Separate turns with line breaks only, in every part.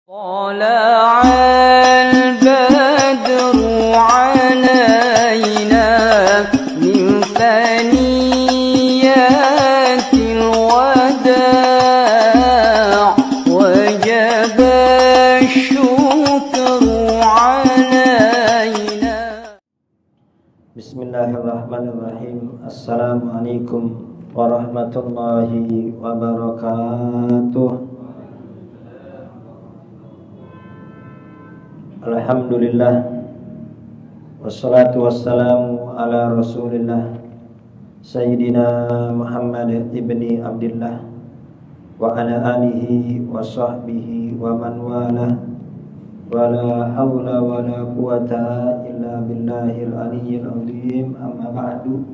طلع البدر علينا من ثنيات الوداع وجب الشكر علينا.
بسم الله الرحمن الرحيم. Assalamualaikum warahmatullahi wabarakatuh. Alhamdulillah, wassalatu wassalamu ala rasulillah Sayyidina Muhammad ibni Abdillah wa ala alihi wa sahbihi wa man wala wa la hawla wa la quwata illa billahil aliyyil azim. Amma ba'du.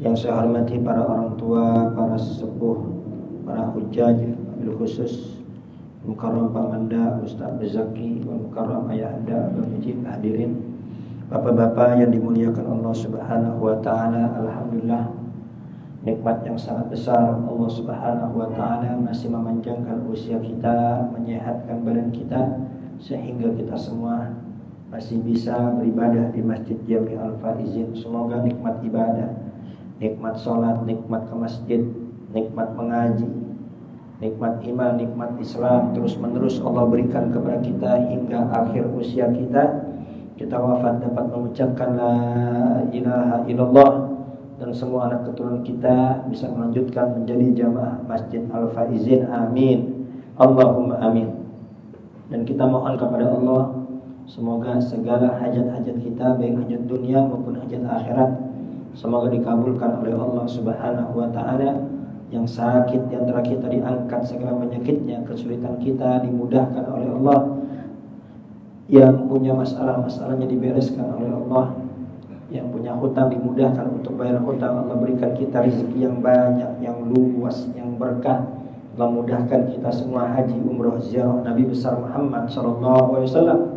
Yang saya hormati para orang tua, para sesepuh, para hujjaj, bil khusus Mukarram Pamanda, Ustaz Bezaki, Mukarram Ayahanda, Bamijin, hadirin bapak-bapak yang dimuliakan Allah Subhanahu wa taala. Alhamdulillah, nikmat yang sangat besar Allah Subhanahu wa taala masih memanjangkan usia kita, menyehatkan badan kita sehingga kita semua masih bisa beribadah di Masjid Jami Al-Faizin. Semoga nikmat ibadah, nikmat sholat, nikmat ke masjid, nikmat mengaji, nikmat iman, nikmat Islam terus menerus Allah berikan kepada kita hingga akhir usia kita. Kita wafat dapat mengucapkan la ilaha illallah, dan semua anak keturunan kita bisa melanjutkan menjadi jamaah Masjid Al-Faizin. Amin, Allahumma amin. Dan kita mohon kepada Allah, semoga segala hajat-hajat kita, baik hajat dunia maupun hajat akhirat, semoga dikabulkan oleh Allah Subhanahu wa ta'ala. Yang sakit di antara kita diangkat segala penyakitnya, kesulitan kita dimudahkan oleh Allah. Yang punya masalah-masalahnya dibereskan oleh Allah. Yang punya hutang dimudahkan untuk bayar hutang. Allah berikan kita rezeki yang banyak, yang luas, yang berkah. Allah mudahkan kita semua haji, umroh, ziarah Nabi besar Muhammad SAW.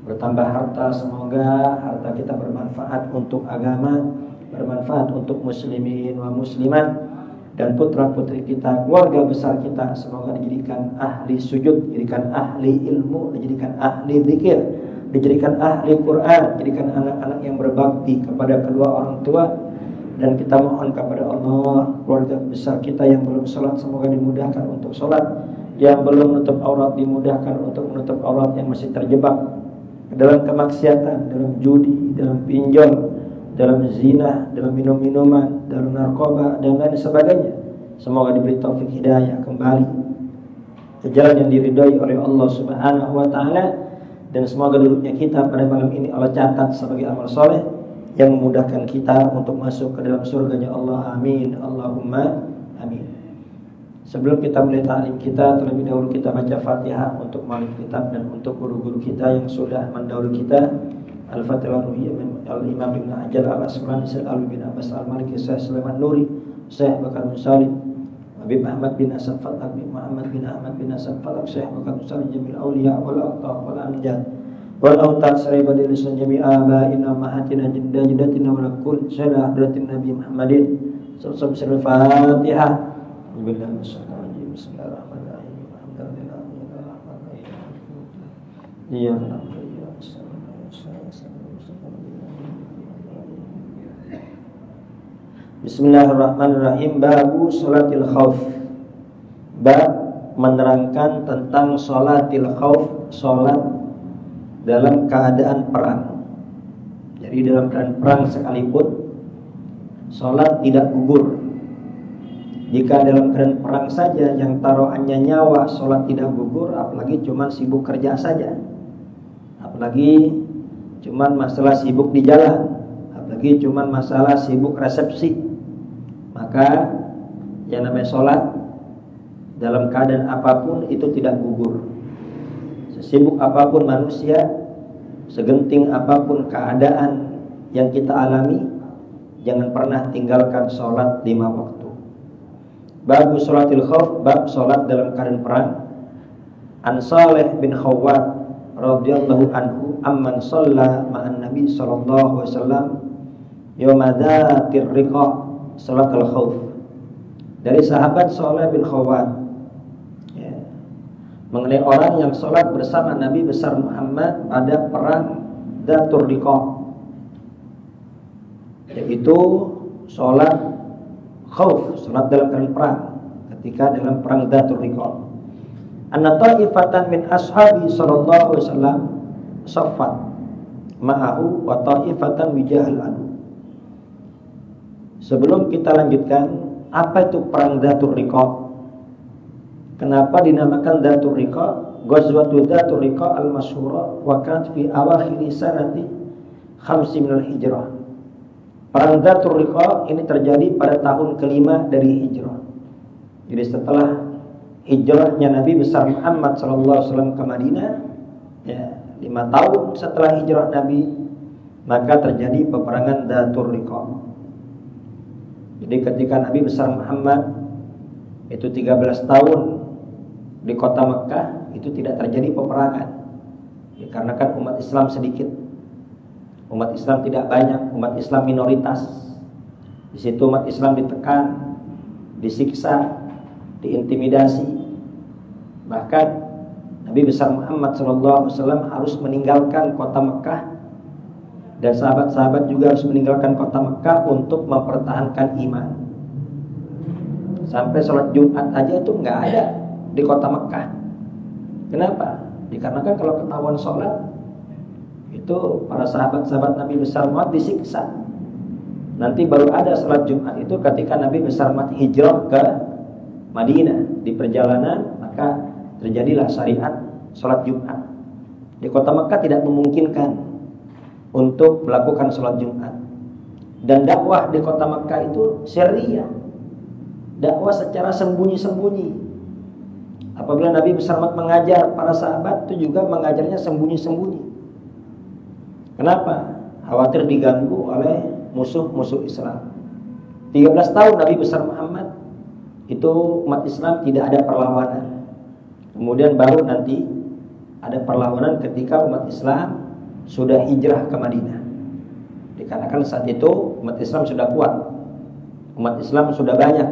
Bertambah harta, semoga harta kita bermanfaat untuk agama, bermanfaat untuk muslimin wa muslimat, dan putra-putri kita, keluarga besar kita, semoga dijadikan ahli sujud, dijadikan ahli ilmu, dijadikan ahli zikir, dijadikan ahli Quran, dijadikan anak-anak yang berbakti kepada kedua orang tua. Dan kita mohon kepada Allah, keluarga besar kita yang belum sholat semoga dimudahkan untuk sholat, yang belum menutup aurat dimudahkan untuk menutup aurat, yang masih terjebak dalam kemaksiatan, dalam judi, dalam pinjol, dalam zina, dalam minum-minuman, dalam narkoba dan lain sebagainya, semoga diberi taufik hidayah kembali ke jalan yang diridhai oleh Allah Subhanahu wa taala. Dan semoga duduknya kita pada malam ini Allah catat sebagai amal soleh yang memudahkan kita untuk masuk ke dalam surganya Allah. Amin, Allahumma amin. Sebelum kita mulai ta'lim kita, terlebih dahulu kita baca Fatihah untuk muallif kitab dan untuk guru-guru kita yang sudah mendahului kita. Al-Fatihah Al-Imam Ibn Hajar Al-Asqalani, Syekh Ali bin Abbas Al-Maliki, Syekh Sulaiman Nuri, Syekh Bakar Musalim, Habib Ahmad bin Hasan Fatak, Habib Muhammad bin Ahmad bin Hasan Fatak, Syekh Bakar Musalim, Jamil Auliya wal Aqtab wal Amjad wal Autad, Saribah Lisan Jami' Abaina Mahatina Jidda Jidatina wal Kul Syailah Hadratin Nabi Muhammadin Sallallahu alaihi wasallam. Fatihah. Bismillahirrahmanirrahim. Alhamdulillah. Bismillahirrahmanirrahim. Babu sholatil khauf. Bab menerangkan tentang sholatil khauf, sholat dalam keadaan perang. Jadi dalam keadaan perang sekalipun sholat tidak gugur. Jika dalam keadaan perang saja yang taruhannya nyawa sholat tidak gugur, apalagi cuma sibuk kerja saja, apalagi cuma masalah sibuk di jalan, apalagi cuma masalah sibuk resepsi. Maka yang namanya sholat dalam keadaan apapun itu tidak gugur. Sesibuk apapun manusia, segenting apapun keadaan yang kita alami, jangan pernah tinggalkan sholat 5 waktu. Babu sholatil khauf, bab sholat dalam keadaan perang. An Saleh bin Khawwat radhiyallahu anhu amman shalla ma'an Nabi sallallahu alaihi wasallam yawma dzatir riqa salat al-khauf. Dari sahabat Saleh bin Khawwat, ya, mengenai orang yang sholat bersama Nabi besar Muhammad pada perang Dzatur Riqa, yaitu sholat khauf, sholat dalam keadaan perang ketika dalam perang Dzatur Riqa. Anna ta'ifatan min ashabi sallallahu alaihi wasallam saffat ma'ahu wa ta'ifatan wijahal adu. Sebelum kita lanjutkan, apa itu perang Dzatur Riqa? Kenapa dinamakan Dzatur Riqa? Ghazwatu Dzatur Riqa al-masyhura wa kanat fi awakhir sanati 5 min al-hijrah. Perang Dzatur Riqa ini terjadi pada tahun kelima dari hijrah. Jadi setelah hijrahnya Nabi besar Muhammad sallallahu alaihi wasallam ke Madinah, ya, 5 tahun setelah hijrah Nabi, maka terjadi peperangan Dzatur Riqa. Jadi ketika Nabi besar Muhammad itu 13 tahun di kota Mekah, itu tidak terjadi peperangan, ya, karena kan umat Islam sedikit, umat Islam tidak banyak, umat Islam minoritas. Di situ umat Islam ditekan, disiksa, diintimidasi. Bahkan Nabi besar Muhammad SAW harus meninggalkan kota Mekah, dan sahabat-sahabat juga harus meninggalkan kota Mekah untuk mempertahankan iman. Sampai sholat Jumat aja itu nggak ada di kota Mekah. Kenapa? Dikarenakan kalau ketahuan sholat, itu para sahabat-sahabat Nabi besar Muhammad disiksa. Nanti baru ada sholat Jumat itu ketika Nabi besar Muhammad hijrah ke Madinah. Di perjalanan maka terjadilah syariat sholat Jumat. Di kota Mekah tidak memungkinkan untuk melakukan sholat Jumat. Dan dakwah di kota Mekah itu syariah, dakwah secara sembunyi-sembunyi. Apabila Nabi besar Muhammad mengajar para sahabat, itu juga mengajarnya sembunyi-sembunyi. Kenapa? Khawatir diganggu oleh musuh-musuh Islam. 13 tahun Nabi besar Muhammad itu umat Islam tidak ada perlawanan. Kemudian baru nanti ada perlawanan ketika umat Islam sudah hijrah ke Madinah. Dikarenakan saat itu umat Islam sudah kuat, umat Islam sudah banyak.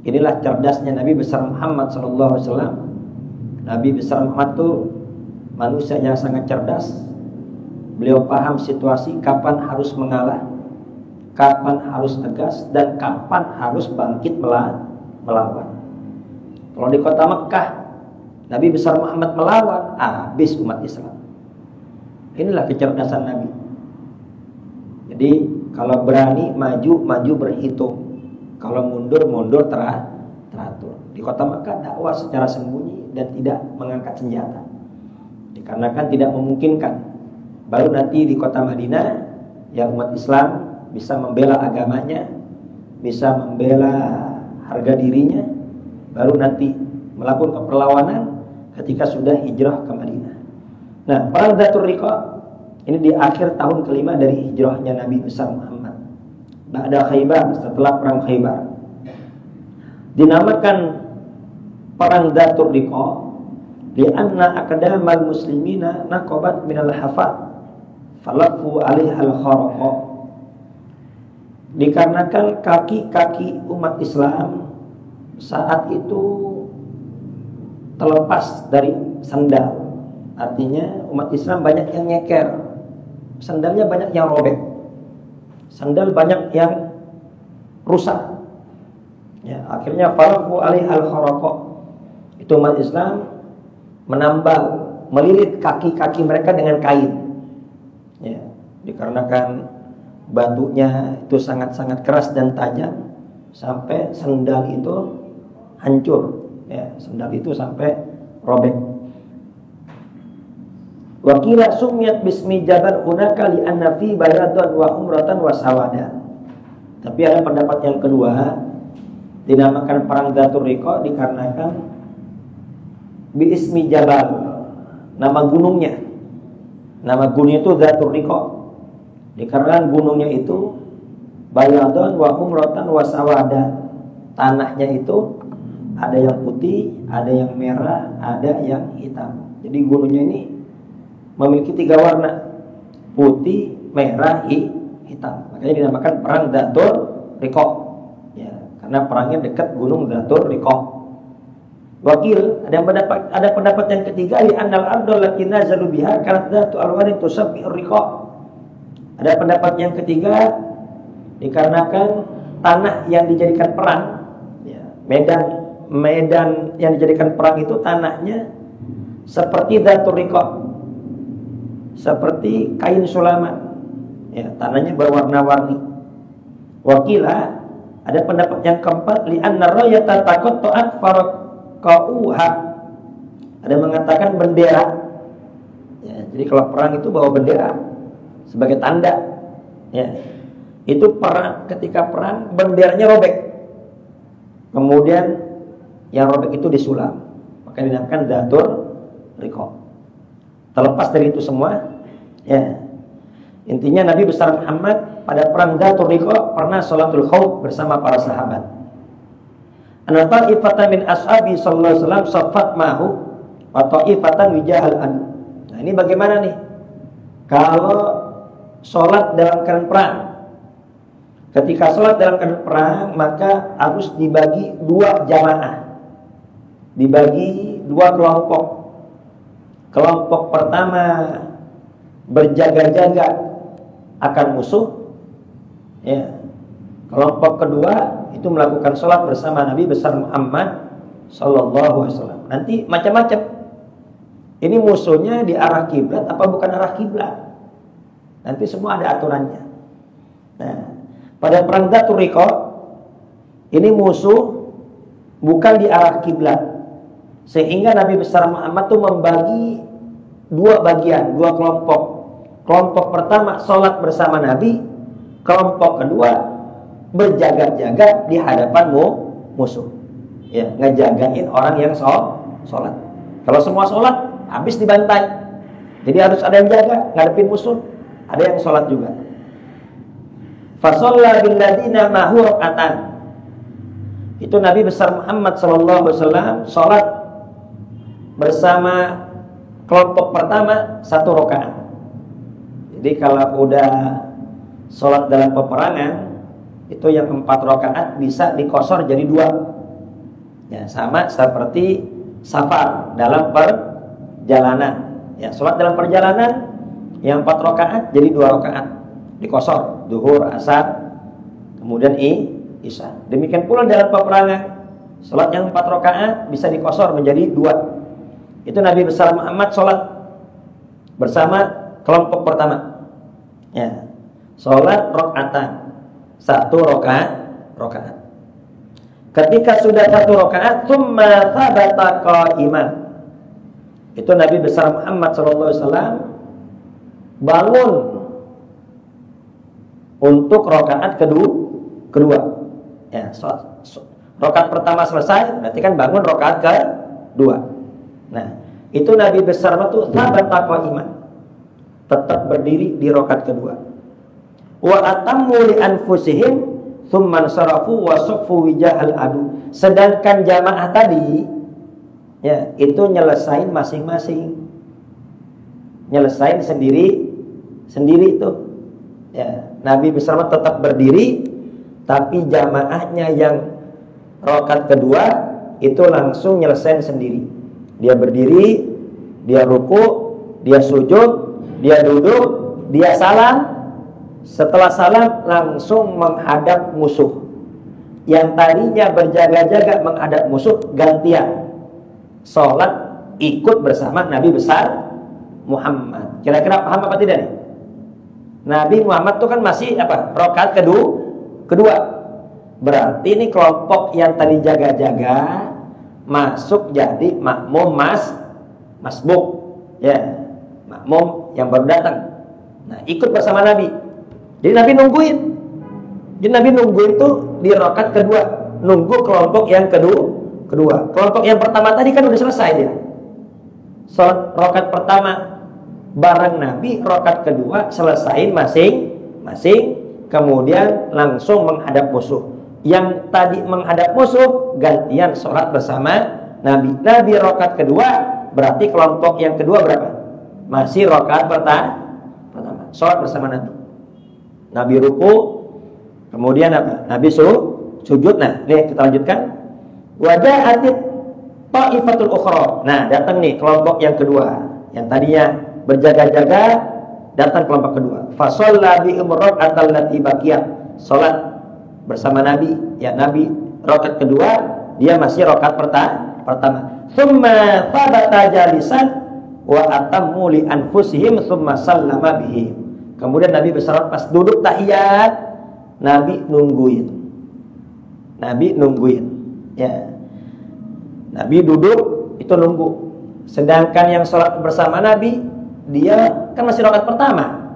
Inilah cerdasnya Nabi besar Muhammad SAW. Nabi besar Muhammad itu manusia yang sangat cerdas. Beliau paham situasi, kapan harus mengalah, kapan harus tegas, dan kapan harus bangkit melawan. Kalau di kota Mekah Nabi besar Muhammad melawan, habis umat Islam. Inilah kecerdasan Nabi. Jadi kalau berani maju berhitung, kalau mundur teratur. Di kota Mekah dakwah secara sembunyi dan tidak mengangkat senjata, dikarenakan tidak memungkinkan. Baru nanti di kota Madinah yang umat Islam bisa membela agamanya, bisa membela harga dirinya, baru nanti melakukan perlawanan ketika sudah hijrah ke Madinah. Nah, perang Dzatur Riqa ini di akhir tahun kelima dari hijrahnya Nabi besar Muhammad. Ba'da Khaybar, setelah perang Khaybar. Dinamakan perang Dzatur Riqa li'anna aqdamal muslimina naqabat minal hafat falafu 'alaihal kharaqa. Dikarenakan kaki-kaki umat Islam saat itu terlepas dari sandal. Artinya umat Islam banyak yang nyeker, sandalnya banyak yang robek, sandal banyak yang rusak. Ya, akhirnya falafu 'alaihal kharaqa. Itu umat Islam menambal, melilit kaki-kaki mereka dengan kain. Ya, dikarenakan batunya itu sangat-sangat keras dan tajam sampai sandal itu hancur. Ya, sandal itu sampai robek. Wakila sumiyat bismi jabal hunaka li anna fi bayadan wa umratan wa sawadan. Tapi ada pendapat yang kedua, dinamakan perang Dzatur Riqa dikarenakan bi ismi jabal, nama gunungnya. Nama gunungnya itu Dzatur Riqa. Dikarenakan gunungnya itu bayadan wa umratan wa sawadan. Tanahnya itu ada yang putih, ada yang merah, ada yang hitam. Jadi gunungnya ini memiliki 3 warna, putih, merah, hitam. Makanya dinamakan perang Dzatur Riqa. Ya, karena perangnya dekat gunung Dzatur Riqa. Wakil ada pendapat yang ketiga, li annal ardh allati nazalu biha kanat dzatu alwanin tusabbihu riqa. Ada pendapat yang ketiga, dikarenakan tanah yang dijadikan perang, ya, medan yang dijadikan perang itu tanahnya seperti dzatur riqa, seperti kain sulaman, ya, tanahnya berwarna-warni. Wakila, ada pendapat yang keempat, li anna rayata taqatta'at faraqauha. Ada mengatakan bendera, ya, jadi kalau perang itu bawa bendera sebagai tanda, ya. Itu perang, ketika perang benderanya robek, kemudian yang robek itu disulam, maka dinamakan dzatur riqa. Terlepas dari itu semua, ya, intinya Nabi besar Muhammad pada perang dzatur riqa pernah sholatul khauf bersama para sahabat. Ana ta'ifatan min ashabi sallallahu alaihi wasallam saffat mahu wa ta'ifatan wijahal adu. Nah, ini bagaimana nih kalau sholat dalam keadaan perang? Ketika sholat dalam keadaan perang, maka harus dibagi dua jamaah, dibagi dua kelompok. Kelompok pertama berjaga-jaga akan musuh, ya. Kelompok kedua itu melakukan sholat bersama Nabi besar Muhammad Sallallahu Alaihi Wasallam. Nanti macam-macam. Ini musuhnya di arah kiblat apa bukan arah kiblat? Nanti semua ada aturannya. Nah, pada perang dzatur riqa ini musuh bukan di arah kiblat, sehingga Nabi besar Muhammad itu membagi dua bagian, dua kelompok. Kelompok pertama sholat bersama Nabi, kelompok kedua berjaga-jaga di hadapan musuh, ya, ngejagain orang yang sholat. Kalau semua sholat habis dibantai, jadi harus ada yang jaga ngadepin musuh, ada yang sholat juga. Fasalla bil ladina mahu rakatan. Itu Nabi besar Muhammad sallallahu alaihi wasallam salat bersama kelompok pertama 1 rakaat. Jadi kalau udah salat dalam peperangan itu yang 4 rakaat bisa dikosor jadi 2. Ya, sama seperti safar dalam perjalanan. Ya, salat dalam perjalanan yang 4 rakaat jadi 2 rakaat. Dikosor, zuhur, asar, kemudian isya. Demikian pula dalam peperangan, salat yang 4 rakaat bisa dikosor menjadi 2. Itu Nabi besar Muhammad salat bersama kelompok pertama, ya, salat rakaatan, 1 rakaat. Ketika sudah 1 rakaat, tsumma thabata qa'iman. Itu Nabi besar Muhammad sallallahu alaihi wasallam bangun untuk rakaat kedua. Ya, rakaat pertama selesai, berarti kan bangun rakaat kedua. Nah, itu Nabi besar itu thabata qa'iman, tetap berdiri di rakaat kedua. Wa atammu li anfusihim tsumma sarafu wa saffu wijahal adu. Sedangkan jamaah tadi, ya, itu nyelesain masing-masing, nyelesain sendiri itu. Ya, Nabi besar tetap berdiri, tapi jamaahnya yang rakaat kedua itu langsung nyelesain sendiri. Dia berdiri, dia ruku, dia sujud, dia duduk, dia salam. Setelah salam langsung menghadap musuh. Yang tadinya berjaga-jaga menghadap musuh gantian sholat ikut bersama Nabi besar Muhammad. Kira-kira paham apa tidak nih? Nabi Muhammad itu kan masih apa? Rakaat kedua. Berarti ini kelompok yang tadi jaga-jaga masuk jadi makmum masbuk, ya, makmum yang baru datang. Nah, ikut bersama Nabi. Jadi Nabi nungguin. Jadi Nabi nungguin itu di rakaat kedua, nunggu kelompok yang kedua. Kelompok yang pertama tadi kan udah selesai dia. Salat rakaat pertama bareng Nabi, rakaat kedua selesaiin masing-masing, kemudian langsung menghadap musuh. Yang tadi menghadap musuh gantian sholat bersama Nabi. Nabi rakaat kedua, berarti kelompok yang kedua berapa? Masih rakaat pertama. Sholat bersama Nabi. Nabi ruku, kemudian apa? Nabi sujud. Nah, nih kita lanjutkan. Wajah atid Ta'ifatul ukhra. Nah, datang nih kelompok yang kedua. Yang tadinya berjaga-jaga, datang kelompok kedua. Fa shalla bihim raka'atal lati baqiyat. Salat bersama Nabi. Ya, Nabi rakaat kedua, dia masih rakaat pertama. Tsumma thabata jalisan wa atammu li anfusihim tsumma sallama bihim. Kemudian Nabi bersalat pas duduk tahiyat, Nabi nungguin. Ya. Nabi duduk itu nunggu. Sedangkan yang sholat bersama Nabi, dia kan masih rakaat pertama.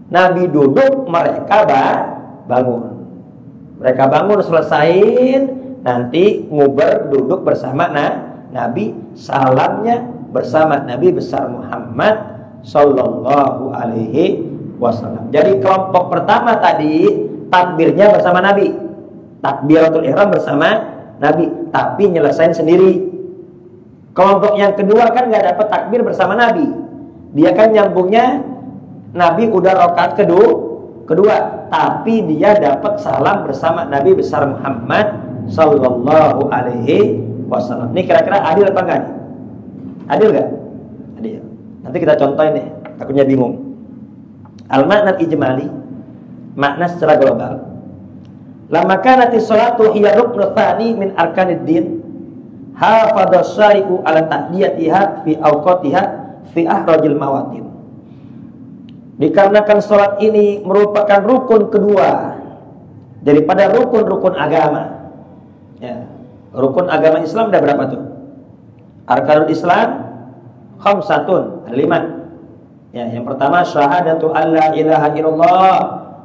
Nabi duduk, mereka bangun. Mereka bangun selesaiin, nanti nguber duduk bersama Nabi, salamnya bersama Nabi besar Muhammad sallallahu alaihi wasallam. Jadi kelompok pertama tadi takbirnya bersama Nabi, takbiratul ihram bersama Nabi, tapi nyelesain sendiri. Kelompok yang kedua kan nggak dapat takbir bersama Nabi, dia kan nyambungnya Nabi udah rakaat kedua, tapi dia dapat salam bersama Nabi besar Muhammad sallallahu alaihi wasallam. Ini kira-kira adil apa enggak? Adil nggak? Adil. Nanti kita contohin deh, takutnya bingung. Al-makna ijmali, makna secara global. Lama kanati sholatu hiya ruknu tsani min arkanid din, hafadha syari'u ala ta'diyatiha fi awqatiha fi ahrajil mawatin. Dikarenakan sholat ini merupakan rukun kedua daripada rukun-rukun agama. Ya. Rukun agama Islam ada berapa tuh? Arkanul Islam khamsatun, ada 5. Ya, yang pertama syahadatu alla ilaha illallah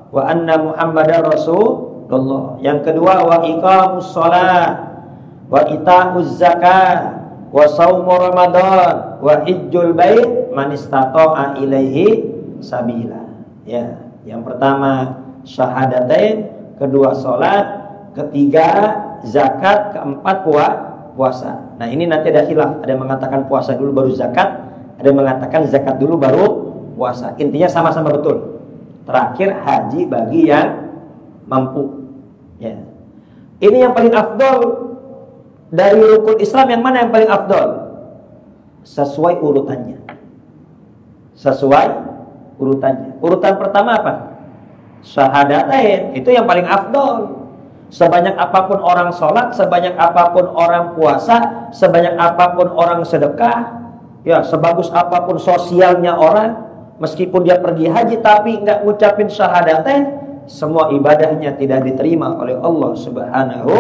wa anna muhammadar rasulullah. Yang kedua wa iqamus shalah wa ita'uz zakah wa shaumu ramadan wa hajjul bait man istata'a ilaihi sabila. Ya, yang pertama syahadatain, kedua salat, ketiga zakat, keempat puasa. Nah, ini nanti ada khilaf, ada yang mengatakan puasa dulu baru zakat, ada yang mengatakan zakat dulu baru puasa. Intinya sama-sama betul. Terakhir haji bagi yang mampu. Ya. Ini yang paling afdol dari rukun Islam, yang mana yang paling afdol? Sesuai urutannya. Urutan pertama apa? Syahadatain, itu yang paling afdol. Sebanyak apapun orang sholat, sebanyak apapun orang puasa, sebanyak apapun orang sedekah, ya, sebagus apapun sosialnya orang, meskipun dia pergi haji tapi nggak ngucapin syahadatain, semua ibadahnya tidak diterima oleh Allah Subhanahu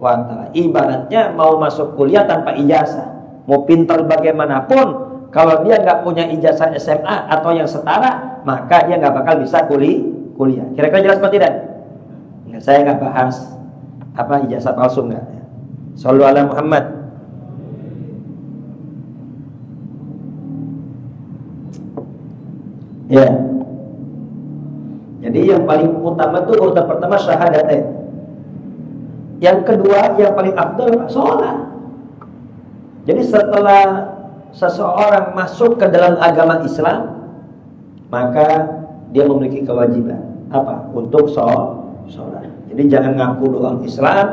wa ta'ala. Ibaratnya mau masuk kuliah tanpa ijazah, mau pintar bagaimanapun, kalau dia nggak punya ijazah SMA atau yang setara, maka dia nggak bakal bisa kuliah. Kira-kira jelas apa tidak? Ya, saya nggak bahas apa ijazah palsu nggak. Shallu ala Muhammad. Ya. Jadi yang paling utama itu urutan pertama syahadatain. Yang kedua yang paling afdal sholat. Jadi setelah seseorang masuk ke dalam agama Islam, maka dia memiliki kewajiban apa? Untuk sholat. Jadi jangan ngaku doang Islam,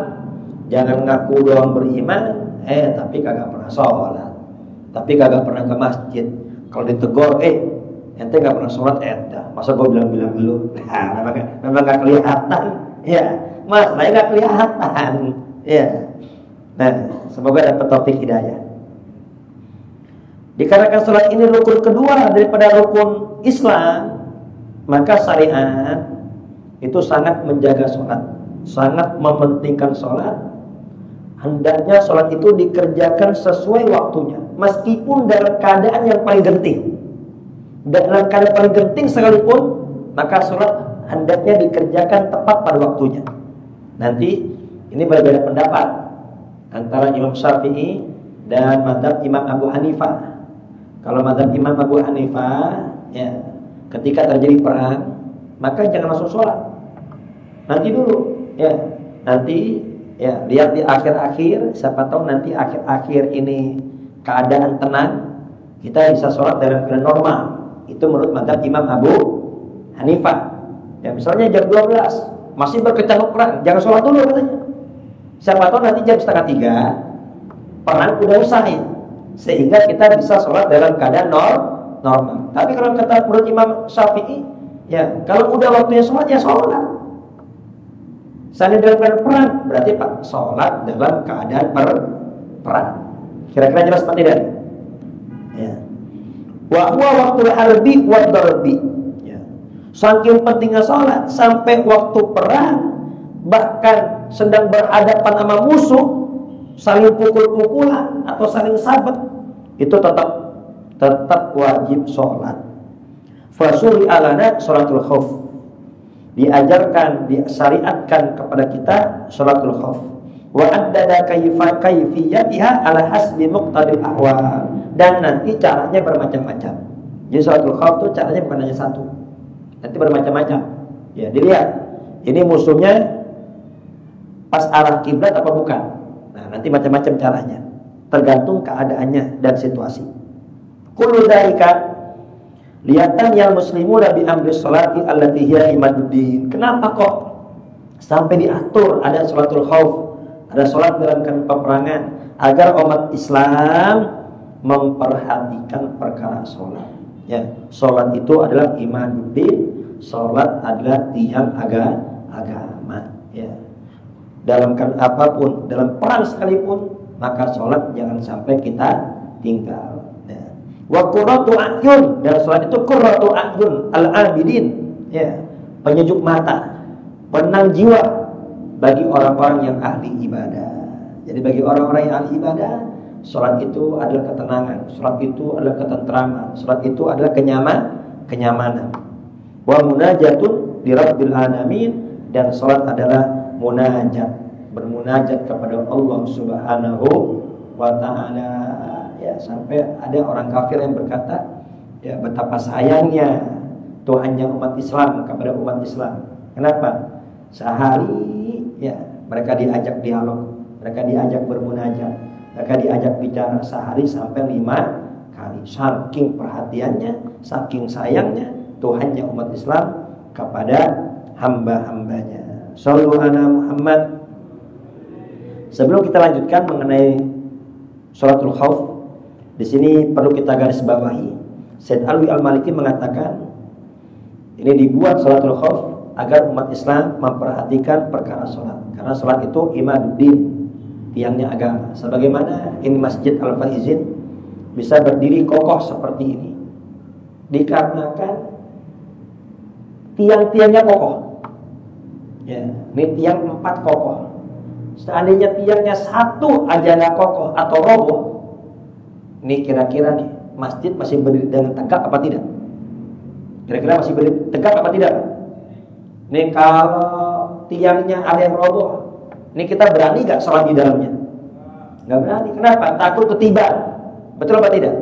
jangan ngaku doang beriman, tapi kagak pernah sholat, tapi kagak pernah ke masjid. Kalau ditegur, ente nggak pernah sholat, masa gue bilang lu? Nah, memang nggak kelihatan, ya, mas, saya nggak kelihatan, ya. Nah, semoga dapat taufik hidayah. Dikarenakan sholat ini rukun kedua daripada rukun Islam, maka syariat itu sangat menjaga sholat, sangat mementingkan sholat. Hendaknya sholat itu dikerjakan sesuai waktunya, meskipun dalam keadaan yang paling genting. Dalam keadaan paling genting sekalipun, maka sholat hendaknya dikerjakan tepat pada waktunya. Nanti ini berbeda pendapat antara Imam Syafi'i dan mazhab Imam Abu Hanifah. Kalau mazhab Imam Abu Hanifah, ya, ketika terjadi perang, maka jangan langsung sholat. Nanti dulu, ya, nanti, ya, lihat di akhir-akhir, siapa tahu nanti akhir-akhir ini keadaan tenang, kita bisa sholat dalam keadaan normal. Itu menurut mazhab Imam Abu Hanifah. Ya, misalnya jam 12 masih berkecamuk perang, jangan sholat dulu katanya. Siapa tahu nanti jam 2:30 perang udah usai, sehingga kita bisa sholat dalam keadaan normal. Tapi kalau kata menurut Imam Syafi'i, ya kalau udah waktunya sholat ya sholat. Misalnya dalam keadaan perang, berarti Pak sholat dalam keadaan perang. Kira-kira jelas Pak tidak? Ya. Wa huwa waktu harbi wa darbi. Ya. Saking pentingnya sholat sampai waktu perang, bahkan sedang berhadapan sama musuh, saling pukul-pukulan atau saling sabet, itu tetap wajib sholat. Fasuri alana sholatul khauf, diajarkan, disyariatkan kepada kita sholatul khauf. Wa addada kayfiyatiha ala hasbi muqtadil ahwal, dan nanti caranya bermacam-macam. Jadi sholatul khauf itu caranya bukan hanya satu, nanti bermacam-macam. Ya, dilihat ini musuhnya pas arah kiblat apa bukan. Nah, nanti macam-macam caranya, tergantung keadaannya dan situasi. Kullu dzalika liyatan yang muslimuna bi amri sholati allati hiya imaduddin. Kenapa kok sampai diatur ada sholatul khauf, ada sholat dalam peperangan, agar umat Islam memperhatikan perkara sholat. Ya, sholat itu adalah imaduddin, sholat adalah tiang agama. Ya, dalam apapun, dalam perang sekalipun, maka sholat jangan sampai kita tinggal. Ya. Wa qurratu a'yun, dan sholat itu qurratu a'yun al-abidin, ya, penyejuk mata, penenang jiwa bagi orang-orang yang ahli ibadah. Jadi bagi orang-orang yang ahli ibadah, sholat itu adalah ketenangan, sholat itu adalah ketentraman, sholat itu adalah kenyamanan. Wa munajatun li rabbil alamin, dan sholat adalah munajat, bermunajat kepada Allah Subhanahu wa ta'ala. Ya, sampai ada orang kafir yang berkata, ya, betapa sayangnya Tuhannya umat Islam kepada umat Islam. Kenapa? Sehari, ya, mereka diajak dialog, mereka diajak bermunajat, mereka diajak bicara sehari sampai 5 kali. Saking perhatiannya, saking sayangnya Tuhannya umat Islam kepada hamba-hambanya. Shallu ala Muhammad. Sebelum kita lanjutkan mengenai sholatul khauf, di sini perlu kita garis bawahi. Said Alwi Al-Maliki mengatakan, ini dibuat sholatul khauf agar umat Islam memperhatikan perkara sholat, karena sholat itu imaduddin, tiangnya agama. Sebagaimana ini Masjid Al-Faizin bisa berdiri kokoh seperti ini, dikarenakan tiang-tiangnya kokoh. Ya, ini tiang 4 kokoh. Seandainya tiangnya 1 aja nggak kokoh atau roboh, ini kira-kira nih masjid masih berdiri dengan tegak apa tidak? Kira-kira masih berdiri tegak apa tidak? Nih kalau tiangnya ada yang roboh, ini kita berani gak sholat di dalamnya? Gak berani. Kenapa? Takut ketiban. Betul apa tidak?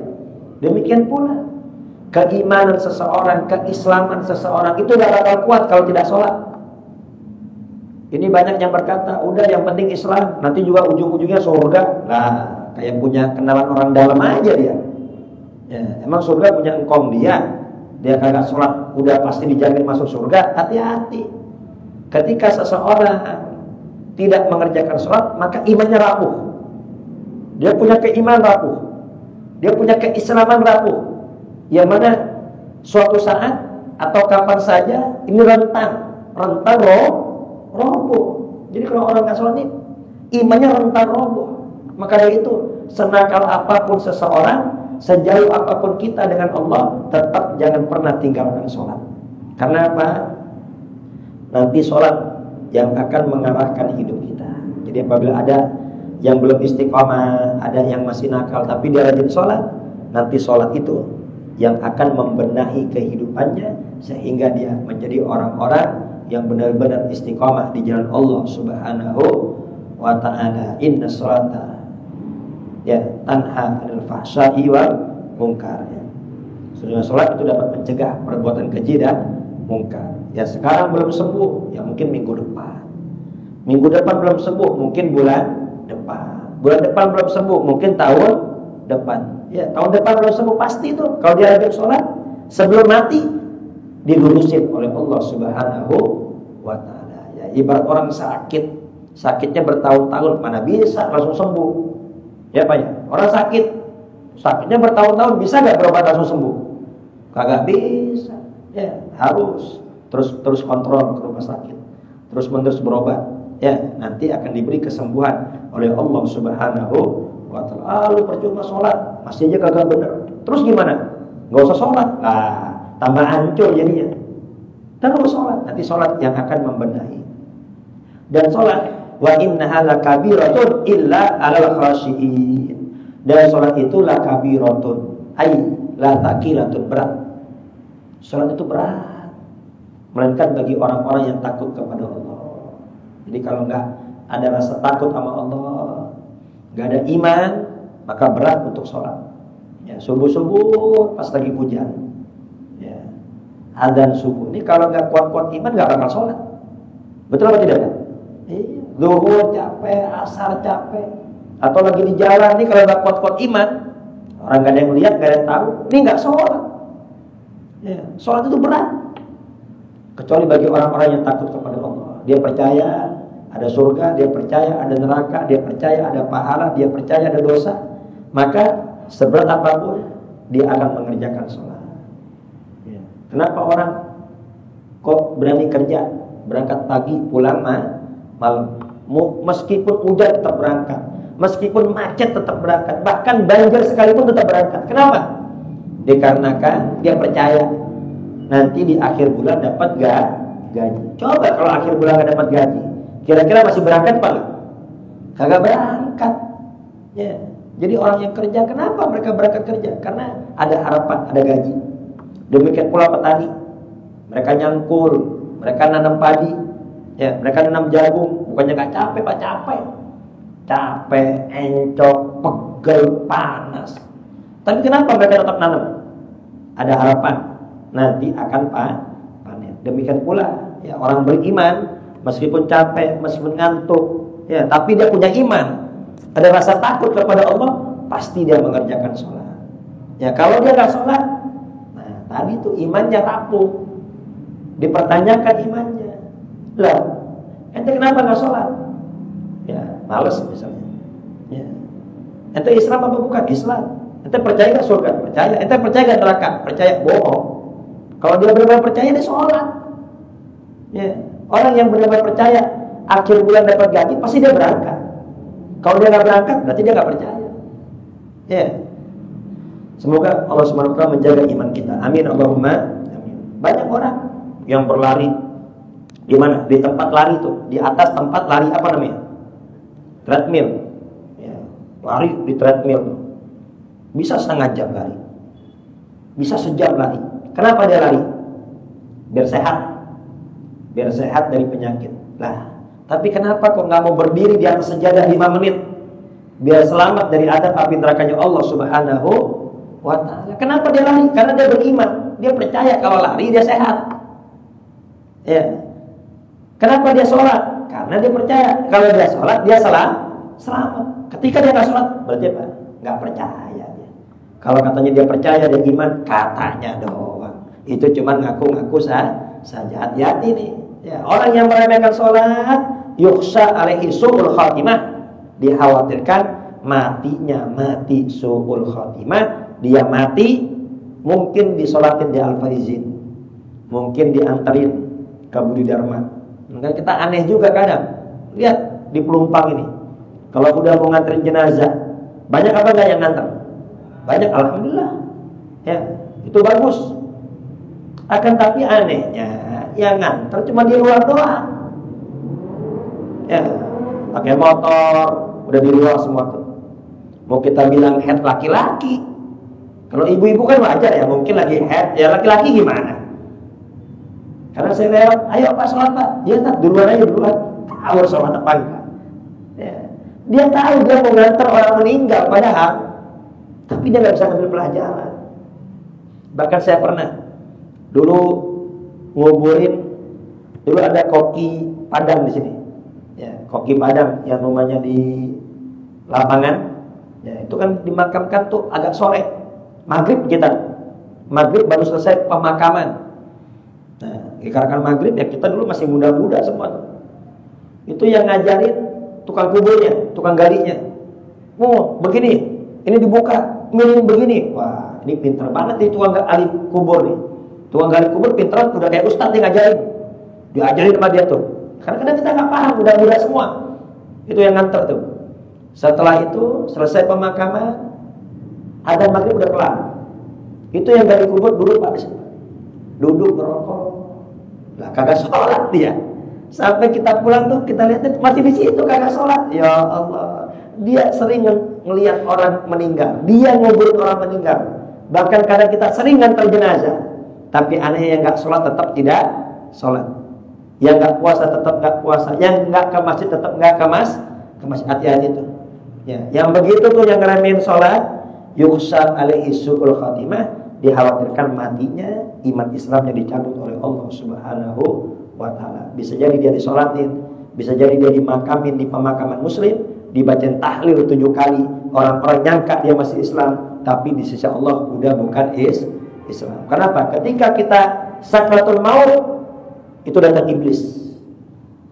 Demikian pula keimanan seseorang, keislaman seseorang itu gak bakal kuat kalau tidak sholat. Ini banyak yang berkata, udah yang penting Islam, nanti juga ujung-ujungnya surga. Nah, kayak punya kenalan orang dalam aja dia. Ya, emang surga punya engkong dia kagak sholat udah pasti dijamin masuk surga? Hati-hati. Ketika seseorang tidak mengerjakan sholat, maka imannya rapuh. Dia punya keimanan rapuh, dia punya keislaman rapuh, yang mana suatu saat atau kapan saja ini rentan roboh. Jadi kalau orang nggak sholat ini imannya rentan roboh. Maka dari itu, senakal apapun seseorang, sejauh apapun kita dengan Allah, tetap jangan pernah tinggalkan sholat. Karena apa? Nanti sholat yang akan mengarahkan hidup kita. Jadi apabila ada yang belum istiqomah, ada yang masih nakal tapi dia rajin sholat, nanti sholat itu yang akan membenahi kehidupannya, sehingga dia menjadi orang-orang yang benar-benar istiqomah di jalan Allah Subhanahu wa ta'ala. Inna sholata, ya, tanha 'anil fahsya'i wal munkar. Ya. Sebenarnya sholat itu dapat mencegah perbuatan keji dan munkar. Ya, sekarang belum sembuh, ya mungkin minggu depan. Minggu depan belum sembuh, mungkin bulan depan. Bulan depan belum sembuh, mungkin tahun depan. Ya, tahun depan belum sembuh pasti itu. Kalau dia rajin sholat, sebelum mati dilurusin oleh Allah Subhanahu wa ta'ala. Ya, ibarat orang sakit, sakitnya bertahun-tahun, mana bisa langsung sembuh. Ya Pak ya, orang sakit, sakitnya bertahun-tahun, bisa nggak berobat langsung sembuh? Kagak bisa. Ya, harus terus kontrol ke rumah sakit, terus menerus berobat. Ya, nanti akan diberi kesembuhan oleh Allah Subhanahu wa Ta'ala. Lu percuma sholat, masih aja kagak bener. Terus gimana? Nggak usah sholat. Nah, tambah hancur jadinya. Terus sholat, nanti sholat yang akan membenahi. Dan sholat, wa innaha lakabiratun illa alal khashiin. Dan sholat itu lakabiratun, ay la taqilatun, berat. Sholat itu berat, melainkan bagi orang-orang yang takut kepada Allah. Jadi kalau nggak ada rasa takut sama Allah, nggak ada iman, maka berat untuk sholat. Ya, subuh-subuh pas lagi hujan, ya, adzan subuh. Ini kalau nggak kuat-kuat iman nggak bakal sholat. Betul apa tidak? Zuhur capek, asar capek, atau lagi di jalan nih kalau nggak kuat-kuat iman, orang nggak ada yang lihat, nggak ada yang tahu, ini nggak sholat. Ya, sholat itu berat. Kecuali bagi orang-orang yang takut kepada Allah. Dia percaya ada surga, dia percaya ada neraka, dia percaya ada pahala, dia percaya ada dosa. Maka seberat apapun dia akan mengerjakan sholat. Ya. Kenapa orang kok berani kerja, berangkat pagi, pulang malam? Meskipun hujan tetap berangkat, meskipun macet tetap berangkat, bahkan banjir sekalipun tetap berangkat. Kenapa? Dikarenakan dia percaya nanti di akhir bulan dapat gaji. Coba kalau akhir bulan nggak dapat gaji, kira-kira masih berangkat apa nggak? Kagak berangkat. Ya. Jadi orang yang kerja, kenapa mereka berangkat kerja? Karena ada harapan, ada gaji. Demikian pula petani, mereka nyangkul, mereka nanam padi, ya, mereka nanam jagung. Bukannya nggak capek, Pak, capek, encok, pegel, panas. Tapi kenapa mereka tetap nanam? Ada harapan nanti akan panen. Demikian pula ya, orang beriman meskipun capek, meskipun ngantuk, ya, tapi dia punya iman, ada rasa takut kepada Allah, pasti dia mengerjakan sholat. Ya, kalau dia nggak sholat, nah tadi tuh imannya rapuh, dipertanyakan imannya. Lah, ente kenapa nggak sholat? Ya, males misalnya. Ya. Ente Islam apa bukan? Islam. Ente percaya gak surga? Percaya. Ente percaya gak neraka? Percaya. Bohong. Kalau dia benar-benar percaya, dia sholat. Ya. Orang yang benar-benar percaya akhir bulan dapat gaji, pasti dia berangkat. Kalau dia gak berangkat, berarti dia gak percaya. Ya. Semoga Allah SWT menjaga iman kita. Amin Allahumma amin. Banyak orang yang berlari di mana? Di tempat lari tuh, di atas tempat lari apa namanya? Treadmill. Ya. Lari di treadmill tuh. Bisa setengah jam lari, bisa sejam lari. Kenapa dia lari? Biar sehat dari penyakit. Lah, tapi kenapa kok nggak mau berdiri di atas sejadah 5 menit? Biar selamat dari adab api nerakanya Allah Subhanahu wa Ta'ala. Kenapa dia lari? Karena dia beriman, dia percaya kalau lari dia sehat. Ya. Kenapa dia sholat? Karena dia percaya kalau dia sholat dia selamat. Ketika dia nggak sholat, berarti apa? Nggak percaya. Kalau katanya dia percaya, dia iman, katanya doang. Itu cuma ngaku-ngaku saja. Hati-hati nih. Ya, orang yang meremehkan sholat, yukhsha alaihi su'ul khatimah, dikhawatirkan mati su'ul khatimah. Dia mati, mungkin disolatin di Al-Faizin, mungkin diantarin ke Budi Dharma. Maka kita aneh juga kadang. Lihat di Pelumpang ini, kalau udah mau nganterin jenazah, banyak apa enggak yang nganter? Banyak, alhamdulillah. Ya, itu bagus. Akan tapi anehnya, yang nganter cuma di luar doang. Ya, pakai motor, udah di luar semua tuh. Mau kita bilang head laki-laki. Kalau ibu-ibu kan wajar ya, mungkin lagi head, ya laki-laki gimana? Karena saya lewat, ayo Pak sholat Pak. Ya tak, duluan aja duluan. Tahu sholat apa enggak? Ya. Dia tahu dia mau nganter orang meninggal, padahal tapi dia nggak bisa ambil pelajaran. Bahkan saya pernah dulu nguburin, dulu ada koki Padang di sini, ya, koki Padang yang rumahnya di lapangan, ya, itu kan dimakamkan tuh agak sore, maghrib baru selesai pemakaman. Nah, dikarenakan maghrib ya kita dulu masih muda-muda semua tuh. Itu yang ngajarin tukang kuburnya, tukang galinya. Oh, begini, ini dibuka, ini begini. Wah, ini pinter banget nih tukang gali kubur nih. Tukang gali kubur pinter, udah kayak ustadz yang ngajarin. Diajarin sama dia tuh. Karena kadang kita nggak paham, udah semua. Itu yang nganter tuh. Setelah itu selesai pemakaman, adzan maghrib udah kelar. Itu yang gali kubur duduk Pak di situ. Duduk ngerokok. Lah kagak sholat dia. Sampai kita pulang tuh kita lihat masih di situ kagak sholat. Ya Allah. Dia sering ngelihat orang meninggal. Dia nguburin orang meninggal. Bahkan kadang kita sering ngantar jenazah. Tapi anehnya yang nggak sholat tetap tidak sholat. Yang nggak puasa tetap nggak puasa. Yang nggak ke masjid tetap nggak ke masjid. Hati-hati tuh. Ya, yang begitu tuh yang ngeremehin sholat, yukhsha alaihi su'ul khatimah, dikhawatirkan matinya iman Islamnya dicabut oleh Allah Subhanahu wa taala. Bisa jadi dia disolatin, bisa jadi dia dimakamin di pemakaman muslim, dibacain tahlil 7 kali, orang-orang nyangka dia masih Islam, tapi di sisi Allah udah bukan Islam. Kenapa? Ketika kita sakratul maut, itu datang iblis,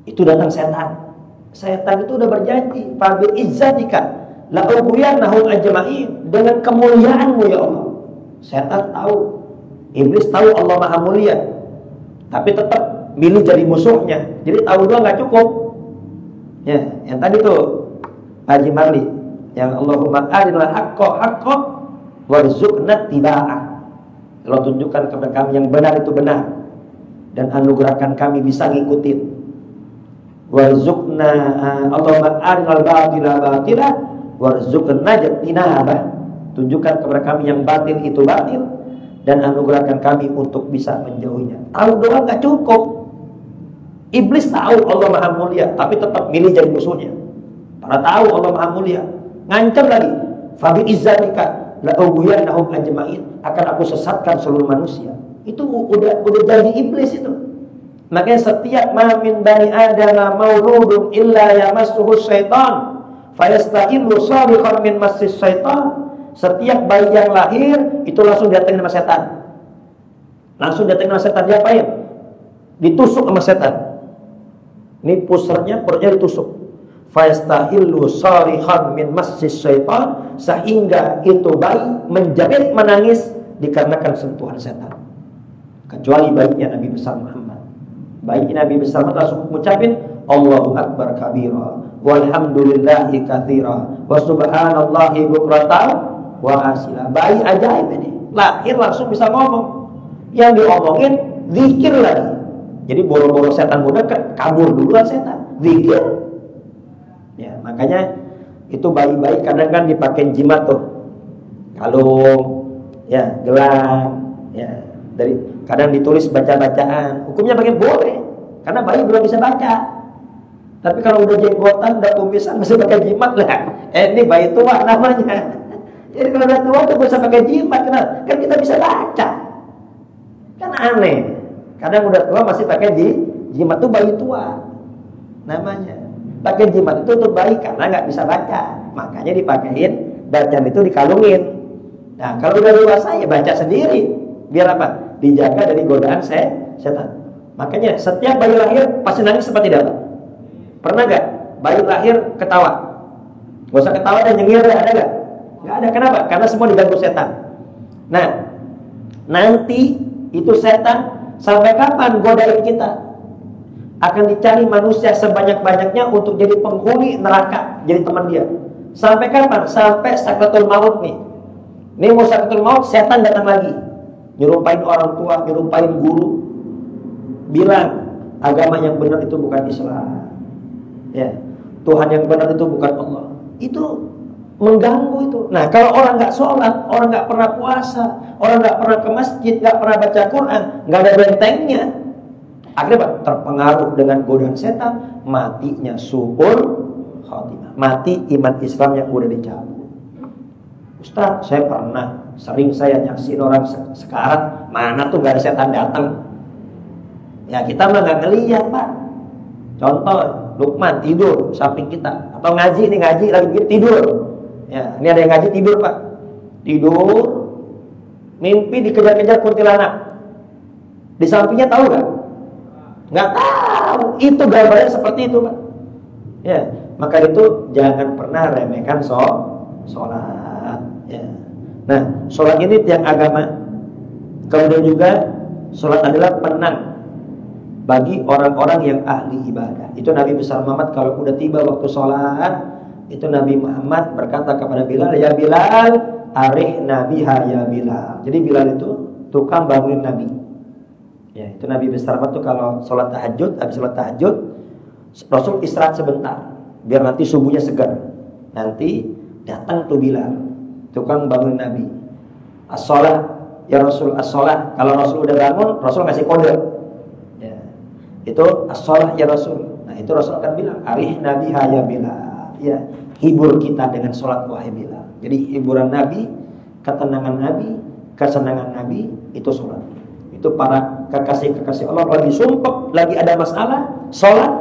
itu datang setan. Setan itu udah berjanji, "Fabi izzatika la ubuyannahum ajma'in," dengan kemuliaanmu ya Allah. Setan tahu, iblis tahu Allah Maha Mulia, tapi tetap milih jadi musuhnya. Jadi tahu doang nggak cukup. Ya, yang tadi tuh Haji Marli, yang Allahumma arinal haqqa haqqan warzuqna tiba'ah. Allah tunjukkan kepada kami yang benar itu benar, dan anugerahkan kami bisa ngikutin. Warzuqna, Allahumma arinal batila batila warzuqna jtinabah. Tunjukkan kepada kami yang batil itu batil, dan anugerahkan kami untuk bisa menjauhinya. Tahu doang nggak cukup. Iblis tahu Allah Maha Mulia, tapi tetap milih jadi musuhnya. Para tahu Allah Maha Mulia, ngancam lagi. Fabi izzatika la ubuyannahum ajma'in, akan aku sesatkan seluruh manusia. Itu udah jadi iblis itu. Makanya setiap min bani adama mauludun illa yamassuhu syaitan fayastahillu sabiqan min massis syaitan. Setiap bayi yang lahir itu langsung datangin sama setan. Langsung datangin sama setan, diapain? Ditusuk sama setan. Ini pusernya, perutnya ditusuk. Fayastahillu sarihan min massis syaitan, sehingga itu bayi menjerit menangis dikarenakan sentuhan setan. Kecuali bayinya Nabi besar Muhammad. Bayi Nabi besar Muhammad langsung mengucapin Allahu Akbar kabira walhamdulillahi katsira wa subhanallahi bukratan wa asila. Bayi ajaib ini, lahir langsung bisa ngomong. Yang diomongin zikir lagi. Jadi boro-boro setan muda kabur duluan setan, zikir. Ya, makanya itu bayi-bayi kadang kan dipakai jimat tuh, kalung, ya, gelang, ya, dari kadang ditulis baca-bacaan. Hukumnya bagaimana? Boleh, karena bayi belum bisa baca. Tapi kalau udah jenggotan, udah kumisan, masih pakai jimat lah. Ini bayi tua namanya. Jadi kalau udah tua tuh bisa pakai jimat, kenapa? Kan kita bisa baca. Kan aneh. Kadang udah tua masih pakai jimat, tuh bayi tua namanya. Pakai jimat itu untuk bayi karena nggak bisa baca, makanya dipakein, bacaan itu dikalungin. Nah kalau udah dewasa ya baca sendiri, biar apa? Dijaga dari godaan setan. Makanya setiap bayi lahir pasti nangis seperti apa? Pernah nggak bayi lahir ketawa? Gak usah ketawa dan nyengir, ada nggak? Nggak ada. Kenapa? Karena semua diganggu setan. Nah nanti itu setan sampai kapan godain kita? Akan dicari manusia sebanyak-banyaknya untuk jadi penghuni neraka, jadi teman dia. Sampai kapan? Sampai sakratul maut nih. Ini mau sakratul maut, setan datang lagi, nyerupain orang tua, nyerupain guru, bilang agama yang benar itu bukan Islam, ya, Tuhan yang benar itu bukan Allah. Itu mengganggu itu. Nah kalau orang nggak sholat, orang nggak pernah puasa, orang nggak pernah ke masjid, nggak pernah baca Quran, nggak ada bentengnya, akhirnya terpengaruh dengan godaan setan, matinya su'ul khatimah, mati iman Islam yang udah dicabut. Ustaz, saya pernah, sering saya nyaksiin orang sekarang, mana tuh gak ada setan datang. Ya kita mah gak ngeliat Pak. Contoh, Lukman tidur samping kita, atau ngaji lagi tidur. Ya, ini ada yang ngaji tidur Pak. Tidur, mimpi dikejar-kejar kuntilanak. Di sampingnya tahu gak? Nggak tahu. Itu gambarnya seperti itu Pak. Ya, maka itu jangan pernah remehkan sholat. sholat. Ya. Nah, sholat ini tiang agama. Kemudian juga sholat adalah penang bagi orang-orang yang ahli ibadah. Itu Nabi besar Muhammad kalau udah tiba waktu sholat, itu Nabi Muhammad berkata kepada Bilal, ya Bilal, arih nabiha ya Bilal. Jadi Bilal itu tukang bangunin Nabi. Ya, itu Nabi besar Muhammad tuh kalau sholat tahajud, habis sholat tahajud, Rasul istirahat sebentar, biar nanti subuhnya segar. Nanti datang tuh Bilal, tukang bangunin Nabi. As-sholat, ya Rasul, as-sholat. Kalau Rasul udah bangun, Rasul ngasih kode. Ya, itu as-sholat ya Rasul. Nah itu Rasul akan bilang, arih nabiha ya Bilal. Ya, hibur kita dengan sholat wahai Bilal. Jadi hiburan Nabi, ketenangan Nabi, kesenangan Nabi, itu sholat. Itu para kekasih-kekasih Allah lagi sumpah, lagi ada masalah, sholat,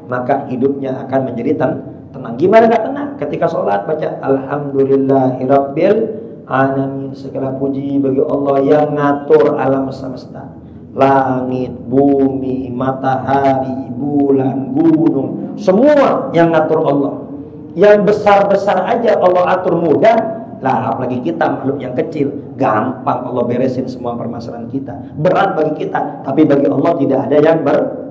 maka hidupnya akan menjadi tenang. Gimana gak tenang? Ketika sholat baca Alhamdulillahirabbil alamin, segala puji bagi Allah yang ngatur alam semesta, langit, bumi, matahari, bulan, gunung, semua yang ngatur Allah. Yang besar-besar aja Allah atur mudah, lah apalagi kita makhluk yang kecil, gampang Allah beresin semua permasalahan kita. Berat bagi kita, tapi bagi Allah tidak ada yang berat.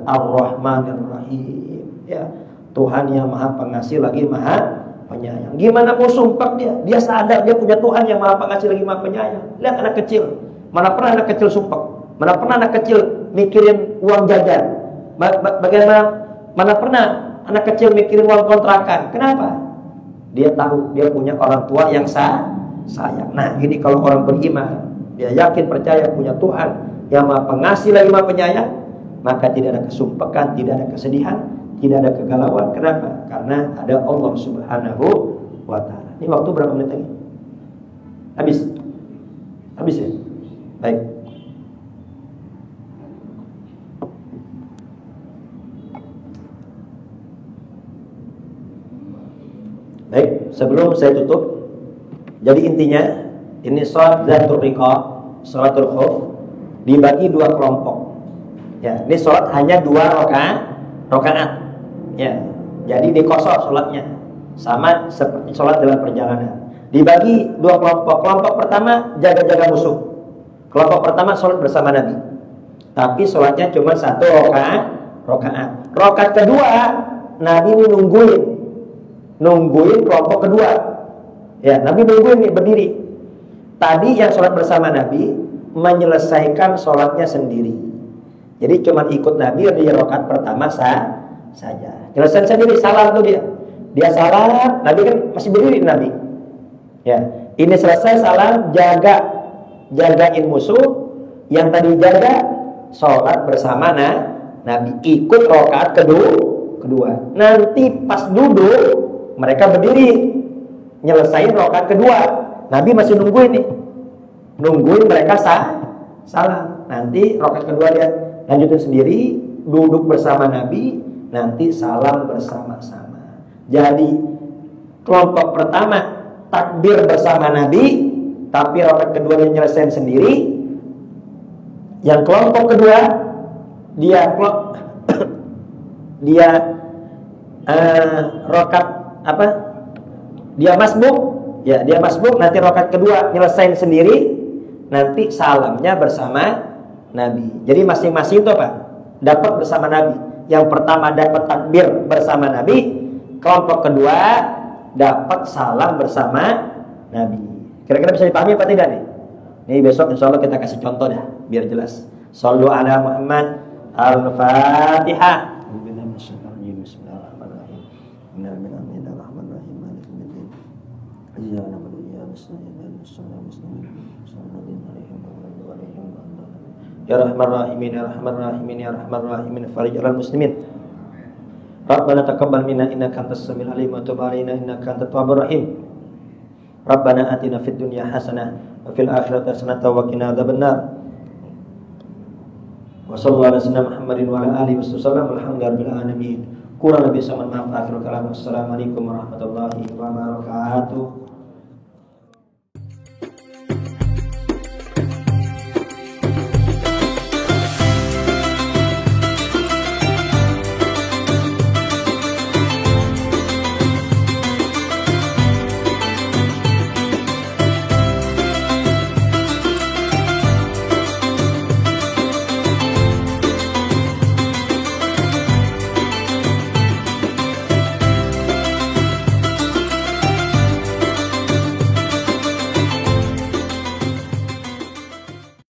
Ar-Rahmanir Rahim. Ya, Tuhan yang Maha Pengasih lagi Maha Penyayang. Gimana mau sumpah dia? Dia sadar dia punya Tuhan yang Maha Pengasih lagi Maha Penyayang. Lihat anak kecil, mana pernah anak kecil sumpah? Mana pernah anak kecil mikirin uang jajan? Bagaimana? Mana pernah anak kecil mikirin uang kontrakan? Kenapa? Dia tahu dia punya orang tua yang sayang. Nah, ini kalau orang beriman, dia yakin percaya punya Tuhan yang Maha Pengasih lagi Maha Penyayang, maka tidak ada kesumpakan, tidak ada kesedihan, tidak ada kegalauan. Kenapa? Karena ada Allah Subhanahu wa ta'ala. Ini waktu berapa menit lagi? Habis ya? Baik. Baik, sebelum saya tutup, jadi intinya ini sholat Zatul Riqa, sholatul khauf dibagi dua kelompok. Ya, ini sholat hanya 2 rakaat. Ya, jadi dikosor sholatnya, sama seperti sholat dalam perjalanan. Dibagi 2 kelompok. Kelompok pertama jaga-jaga musuh. Kelompok pertama sholat bersama Nabi, tapi sholatnya cuma 1 rakaat. Rakaat kedua Nabi ini nungguin kelompok kedua. Ya, Nabi nungguin nih berdiri. Tadi yang sholat bersama Nabi menyelesaikan sholatnya sendiri. Jadi cuma ikut Nabi di rakaat pertama saja. Nyelesain sendiri, salam tuh dia. Dia salam, Nabi kan masih berdiri Nabi. Ya, ini selesai salam, jagain musuh. Yang tadi jaga sholat bersama Nabi, ikut rakaat kedua. Nanti pas duduk mereka berdiri nyelesain rakaat kedua. Nabi masih nungguin mereka salam. Nanti rakaat kedua dia lanjutin sendiri, duduk bersama Nabi, nanti salam bersama-sama. Jadi kelompok pertama takbir bersama Nabi, tapi rakaat kedua dia nyelesain sendiri. Yang kelompok kedua dia rakaat dia masbuk. Ya, dia masbuk, nanti rakaat kedua nyelesain sendiri, nanti salamnya bersama Nabi. Jadi masing-masing itu dapat bersama Nabi. Yang pertama dapat takbir bersama Nabi, kelompok kedua dapat salam bersama Nabi. Kira-kira bisa dipahami apa tidak nih? Nih besok insya Allah kita kasih contoh dah biar jelas. Shallu ala Muhammad. Al-Fatihah. Ya Rahman Rahimin, ya Rahman Rahimin, ya Rahman Rahimin, farij alal muslimin. Rabbana taqabbal minna innaka antas samiul alim wa tub alaina innaka antat tawwabur rahim. Rabbana atina fid dunya hasanah wa fil akhirati hasanah wa qina adzabannar. Wa sallallahu ala sayyidina Muhammadin wa ala alihi wasallam. Alhamdulillahirabbil alamin. Kurang lebih sama maaf akhir kalam. Assalamualaikum warahmatullahi wabarakatuh.